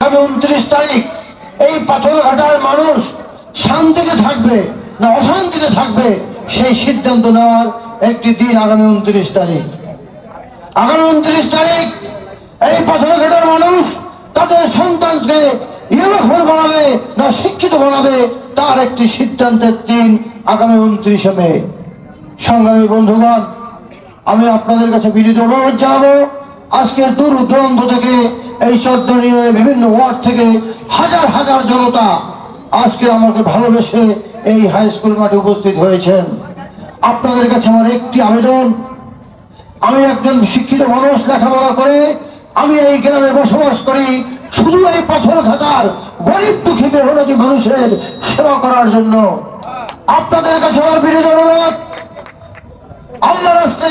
আগামী 29 তারিখ এই পাথরঘাটার মানুষ শান্তিতে থাকবে না অশান্তিতে থাকবে সেই সিদ্ধান্ত নেওয়ার একটি দিন আগামী 29 তারিখ। আগামী 29 তারিখ এই পাথরঘাটার মানুষ তাদের সন্তানকে ইউরোপের বানাবে না শিক্ষিত বানাবে তার একটি সিদ্ধান্তের দিন আগামী 29শে মে। সংগ্রামী বন্ধুগণ, আমি আপনাদের কাছে বিনীত অনুরোধ জানাবো, আজকের দূর দূরান্ত থেকে এই চট্টগ্রামের বিভিন্ন ওয়ার্ড থেকে হাজার হাজার জনতা আজকে আমাকে ভালোবেসে এই হাই স্কুল মাঠে উপস্থিত হয়েছেন। আপনাদের কাছে আমার একটি আবেদন, আমি একজন শিক্ষিত মানুষ, লেখাপড়া করে আমি এই গ্রামে বসবাস করি শুধু এই পাথরঘাটার গরিব দুঃখী মেহনতি মানুষের সেবা করার জন্য। আপনাদের কাছে আমার বিনীত অনুরোধ, আল্লাহর রাস্তে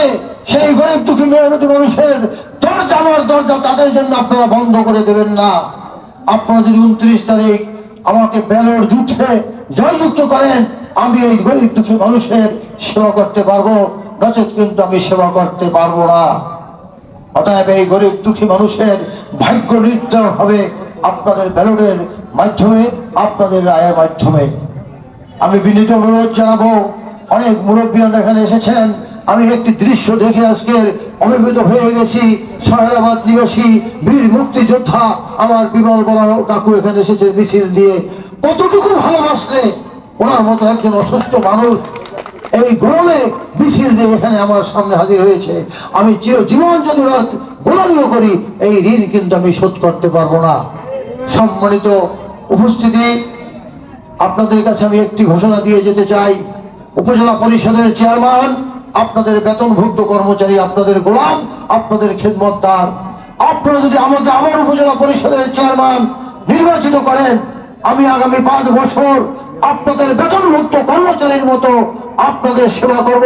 সেই গরিব দুঃখী মেহনতি মানুষের দরজা, আমার দরজা তাদের জন্য আপনারা বন্ধ করে দেবেন না। আপনারা যদি 29 তারিখ আমাকে ব্যালট যুদ্ধে জয়যুক্ত করেন, আমি এই গরিব দুঃখী মানুষের সেবা করতে পারবো, নচেত কিন্তু আমি সেবা করতে পারবো না। অতএব এই গরিব দুঃখী মানুষের ভাগ্য নির্ধারণ হবে আপনাদের ব্যালটের মাধ্যমে, আপনাদের রায়ের মাধ্যমে। আমি বিনীত অনুরোধ জানাবো, অনেক মুরব্বীরা এখানে এসেছেন, আমি একটি দৃশ্য দেখে আজকের অভিভূত হয়ে গেছি। সাহেরাবাদ নিবাসী বীর মুক্তিযোদ্ধা আমার বিমল বড় কাকু এখানে এসেছে মিছিল দিয়ে। কতটুকু ভালোবাসলে ওনার মতো একজন অসুস্থ মানুষ এই গরমে মিছিল দিয়ে এখানে আমার সামনে হাজির হয়েছে। আমি চিরজীবন যদি ওনার গোলামিও করি এই ঋণ কিন্তু আমি শোধ করতে পারবো না। সম্মানিত উপস্থিতি, আপনাদের কাছে আমি একটি ঘোষণা দিয়ে যেতে চাই। উপজেলা পরিষদের চেয়ারম্যান আপনাদের বেতনভুক্ত কর্মচারী, আপনাদের গোলাম, আপনাদের খেদমতদার। আপনারা যদি আমাকে আমার উপজেলা পরিষদের চেয়ারম্যান নির্বাচিত করেন, আমি আগামী 5 বছর আপনাদের বেতনভুক্ত কর্মচারীর মতো আপনাদের সেবা করব,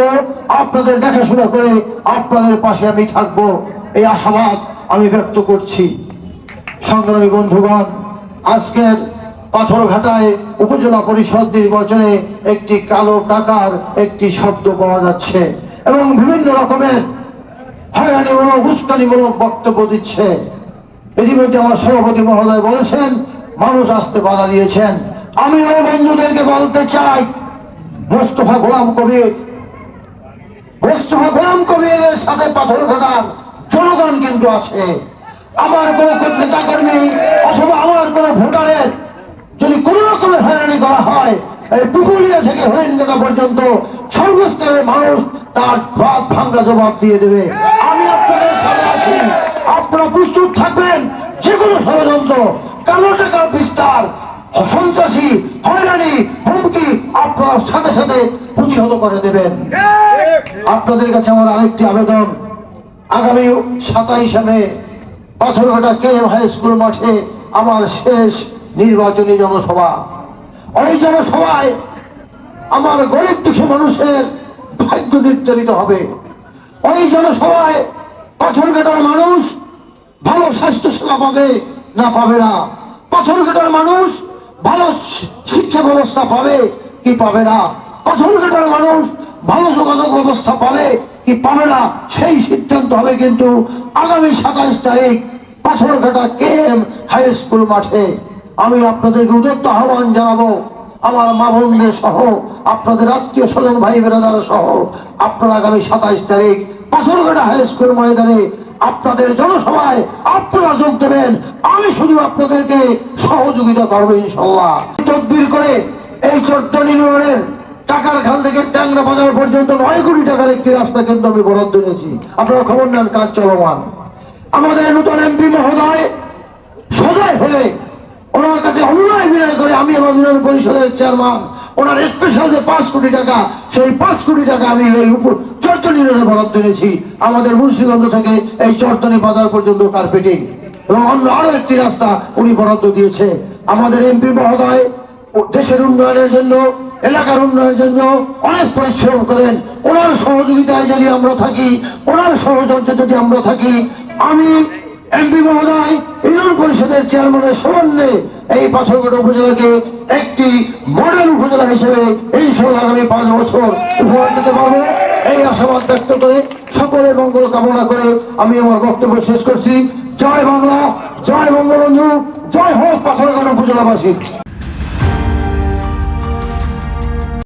আপনাদের দেখাশোনা করে আপনাদের পাশে আমি থাকব, এই আশাবাদ আমি ব্যক্ত করছি। সংগ্রামী বন্ধুগণ, আজকের পাথরঘাটায় উপজেলা পরিষদ নির্বাচনে একটি কালো টাকার একটি শব্দ পাওয়া যাচ্ছে এবং বিভিন্ন রকমের হয়রানিমূলক উস্কানিমূলক বক্তব্য দিচ্ছে। ইতিমধ্যে আমার সভাপতি মহোদয় বলেছেন মানুষ আসতে বাধা দিয়েছেন। আমি ওই বন্ধুদেরকে বলতে চাই, মোস্তফা গোলাম কবিরের সাথে পাথরঘাটার জনগণ কিন্তু আছে। আমার কোন নেতা কর্মী অথবা আমার কোন ভোটারের যদি কোন রকমের হয়রানি করা হয়, এই পুকুরিয়া থেকে হরিণঘাটা পর্যন্ত সর্বস্তরের মানুষ তার ভাত ভাঙ্গা জবাব দিয়ে দেবে। আমি আপনাদের সাথে আছি, আপনারা প্রস্তুত থাকবেন। যে কোনো ষড়যন্ত্র, কালো টাকার বিস্তার, সন্ত্রাসী, হয়রানি, হুমকি আপনারা সাথে সাথে প্রতিহত করে দেবেন। আপনাদের কাছে আমার আরেকটি আবেদন, আগামী 27শে মে পাথরঘাটা কেএম হাই স্কুল মাঠে আমার শেষ নির্বাচনী জনসভা। ওই জনসভায় আমার গরিব দুঃখী মানুষের ভাগ্য নির্ধারিত হবে। ওই জনসভায় পাথরঘাটার মানুষ ভালো স্বাস্থ্য সেবা পাবে না পাবে না, পাথরঘাটার মানুষ ভালো শিক্ষা ব্যবস্থা পাবে কি পাবে না, পাথরঘাটার মানুষ ভালো যোগাযোগ ব্যবস্থা পাবে কি পাবে না, সেই সিদ্ধান্ত হবে কিন্তু আগামী 27 তারিখ পাথরঘাটা কেএম হাই স্কুল মাঠে। আমি আপনাদেরকে উদ্যত আহ্বান জানাবো, আমার মা বোনদের সহ, আপনাদের আত্মীয় স্বজন ভাই বেরাদার সহ আপনারা আগামী 27 তারিখ পাথরঘাটা হাই স্কুল ময়দানে আপনাদের জনসভায় আপনারা যোগ দেবেন। আমি শুধু আপনাদেরকে সহযোগিতা করবো ইনশাল্লাহ। তদবির করে এই চট্টগ্রাম ইউনিয়নের টাকার খাল থেকে ট্যাংরা বাজার পর্যন্ত 9 কোটি টাকার একটি রাস্তা কিন্তু আমি বরাদ্দ দিয়েছি। আপনারা খবর নেন, কাজ চলমান। আমাদের নতুন এমপি মহোদয় সদয় হয়ে ওনার কাছে অনুনয় বিনয় করে আমি আমার ইউনিয়ন পরিষদের চেয়ারম্যান, ওনার স্পেশাল যে 5 কোটি টাকা, সেই 5 কোটি টাকা আমি এই চট্টগ্রাম ইউনিয়নে বরাদ্দ দিয়েছি। আমাদের মুন্সিগঞ্জ থেকে এই চট্টগ্রাম বাজার পর্যন্ত কার্পেটিং এবং অন্য আরো একটি রাস্তা উনি বরাদ্দ দিয়েছে। আমাদের এমপি মহোদয় দেশের উন্নয়নের জন্য, এলাকার উন্নয়নের জন্য অনেক পরিশ্রম করেন। ওনার সহযোগিতায় যদি আমরা থাকি, ওনার সহযোগিতা যদি আমরা থাকি, আমি এমপি মহোদয় ইউনিয়ন পরিষদের চেয়ারম্যানের সমন্বয়ে এই পাথরঘাটা উপজেলাকে একটি মডেল উপজেলা হিসেবে ইনশাআল্লাহ আগামী 5 বছর উপহার দিতে পারবো, এই আশাবাদ ব্যক্ত করে সকলের মঙ্গল কামনা করে আমি আমার বক্তব্য শেষ করছি। জয় বাংলা, জয় বঙ্গবন্ধু। জয় হোক পাথরঘাটা উপজেলাবাসী।